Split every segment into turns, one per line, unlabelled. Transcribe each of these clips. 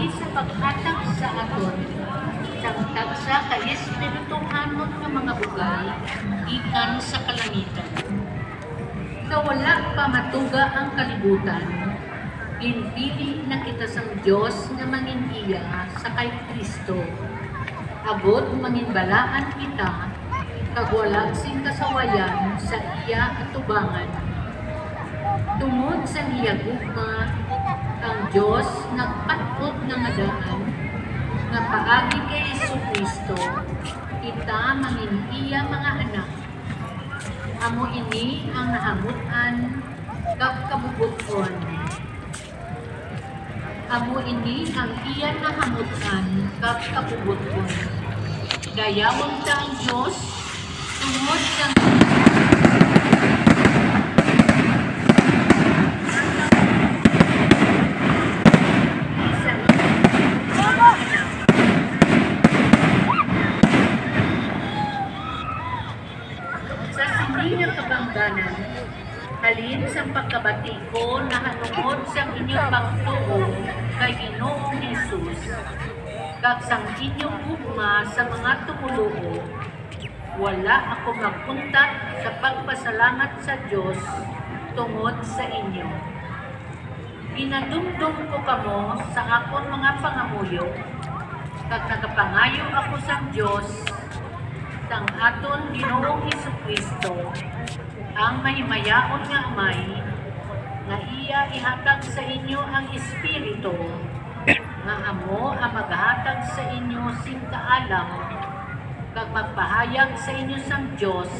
paagi sa paghatag sa aton tagtag sa kaespirituhanon nga mga bugay gikan sa kalangitan. Kawala pa matuga ang kalibutan, ginpili na kita sang Dios nga mangin iya sa kay Kristo. Abot mangin balaan kita kag walag sing kasawayan sa iya atubangan. Tungod sa iya gugma, ang Dios nagpat-ot nga daan nga paagi kay Jesucristo, kita mangin iya mga anak. Amo ini ang nahamutan kag kabubuton. Amo ini ang iya nahamutan kag kabubuton. Dayawon ta ang Dios tungod sa kabangganan, halin sa pagkabati ko na hanungod sa inyong pagtuo kay Ginoong Jesus, kag sang inyong ugma sa mga tumuluo. Wala ako magpuntat sa pagpasalamat sa Dios tungod sa inyo. Ginadumdum ko kamo sa akon mga pangamuyo, kag nagapangayo ako sa Dios sang aton Ginoong Jesucristo, ang mahimayaon nga Amay, nga iya ihatag sa inyo ang Espiritu, nga amo ang maghatag sa inyo sing kaalam, kag magpahayag sa inyo sang Dios,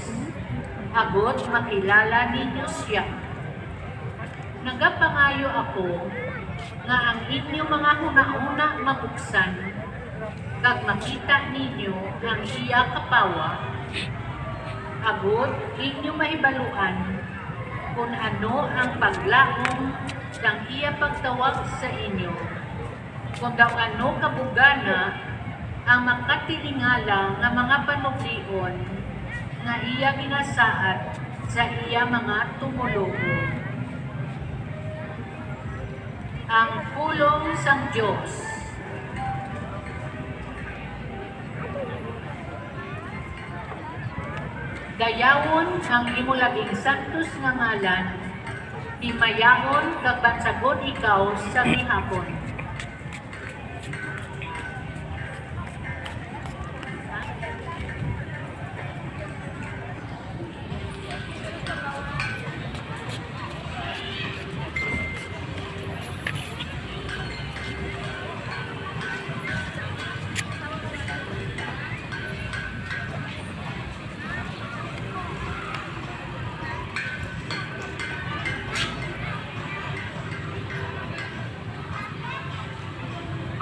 abot makilala ninyo siya. Nagapangayo ako nga ang inyong mga huna-huna mabuksan, kag makita ninyo ang iya kapawa, abot inyong mahibaluan kung ano ang paglaom ng iya pagtawag sa inyo, kung daw ano kabugana ang makatilingala nga mga panublion nga iya ginasaad sa iya mga tumulugo. Ang pulong sang Dios. Dayawon ang imulabing santos nga ngalan, himayaon kag bansagon ikaw sa gihapon.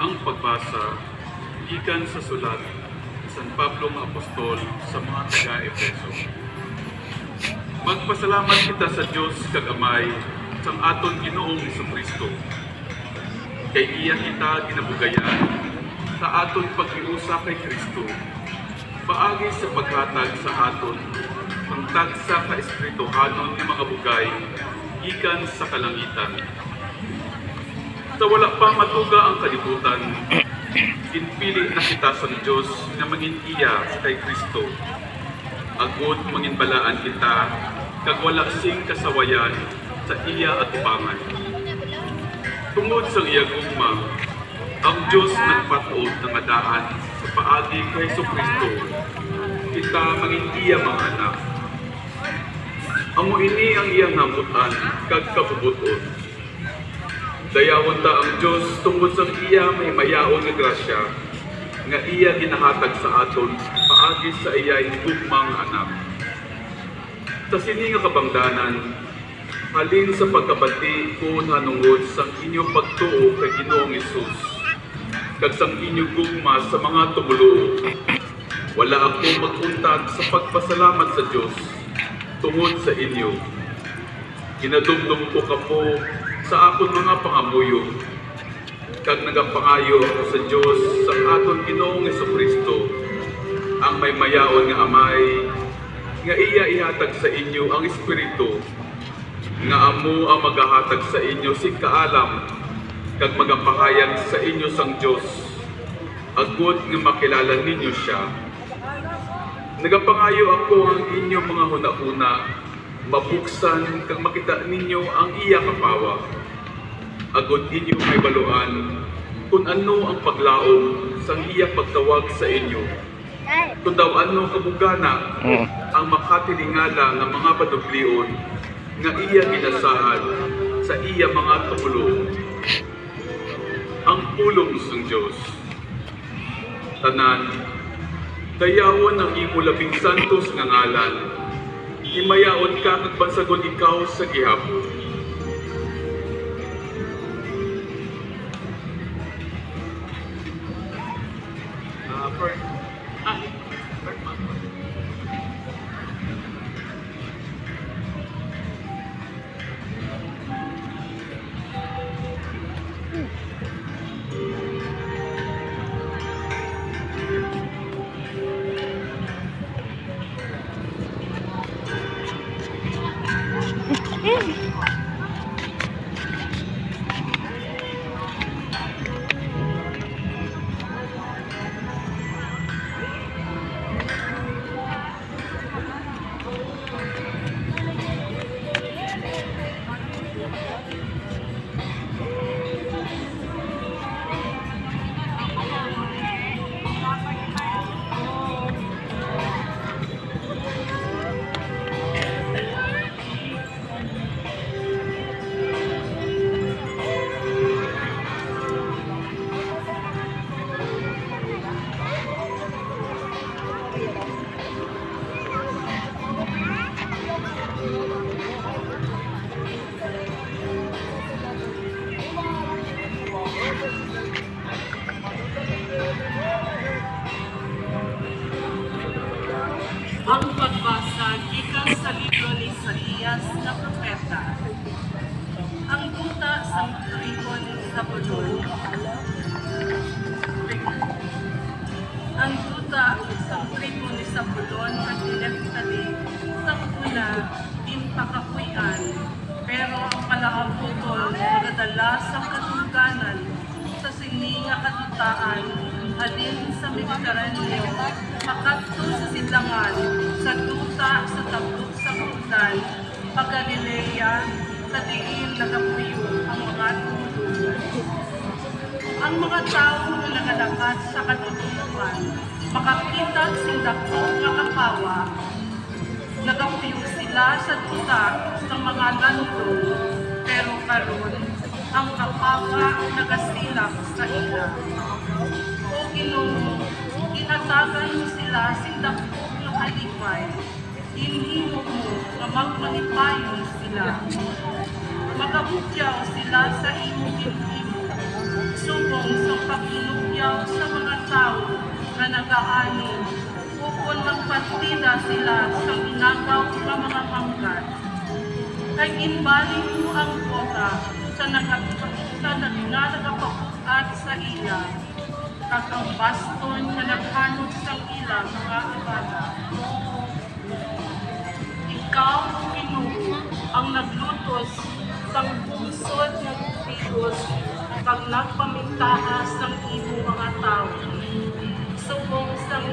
Ang pagbasa gikan sa sulat ni San Pablo nga apostol sa mga taga-Efeso. Magpasalamat kita sa Dios kag Amay sang aton Ginoong Jesucristo. Kay iya kita ginabugayan sa aton paghiusa kay Kristo, paagi sa paghatag sa aton ang tagsa ka espirituhanon nga mga bugay gikan sa kalangitan. Sa wala pa matuga ang kalibutan, ginpili na kita sa Diyos na mangin iya kay Kristo. Agod mangin balaan kita, kag wala sing kasawayan sa iya atubangan. Tungod sa iya gugma, ang Diyos nagpatuod ng adaan sa paagi kay Jesucristo, kita mangin iya mga anak. Amo ini ang iyang namutan kag kabubuton. Dayawon ta ang Dios tungod sa iya may mayaon nga grasya, nga iya ginahatag sa aton paagi sa iyay gugmang anak. Sa sini nga kabangdanan, halin sa pagkabati ko nanungod sa inyong pagtuo kay Ginoong Hesus, kag sa inyong gugma sa mga tumulo. Wala ako magpuntag sa pagpasalamat sa Dios tungod sa inyo. Ginadumdum ko kamo sa akon mga pangamuyo, kag nagapangayo ako sa Dios sa aton Ginoong Jesucristo, ang may mayaon nga Amay, nga iya ihatag sa inyo ang Espiritu, nga amo ang maghahatag sa inyo si kaalam, kag magapahayag sa inyo sang Dios, agud nga makilala ninyo siya. Nagapangayo ako ang inyong mga hunahuna, mabuksan kag makita ninyo ang iya kapawa. Agud inyo may baluan kung ano ang paglaom sang iya pagtawag sa inyo. Kung daw ano kabugana ang makatilingala ng mga paduglion nga iya ginasaad sa iya mga tumulong. Ang pulong sang Dios. Tanan, dayawan ang imo labing santos nga ngalan. Himayaon ka at bansagon ikaw sa gihapon.
Ang pagbasa gikan sa libro ni Isaías na propeta. Ang duta sa tribo ni Zabulon. Ang duta sa tribo ni Zabulon at ni Neftali sa una din pakapuyan, pero ang kalaabutol nagadala sa katungganan sa sininga kadutaan alin sa Mediteraneo, makadto sa sidlangan, sa duta sa tabok sa Jordan, pag-Galilea, sa diin nagapuyo ang mga tumulungan. Ang mga tao na nagalakad sa katutuluan, makakita sing dako nga kapawa, nagapuyo sila sa duta sa mga landong, pero karon ang kapawa nagasilak sa ila. O Ginoo, ginatagan mo sila sing dako nga halipay, inhimo mo nga magmanipayon sila. Magabugyaw sila sa imo ginhimo, subong sa pagginugyaw sa mga tao na nagaani, upon magpartida sila sa inagaw nga mga manggat. Kay ginbaling mo ang kota sa nagapaput-at sa ila, kakang baston na naghanod sa ila mga ibada. Ikaw, Ginoo, ang naglutos sang bungsod ng Diyos pag nagpamintaas ng imo mga tao.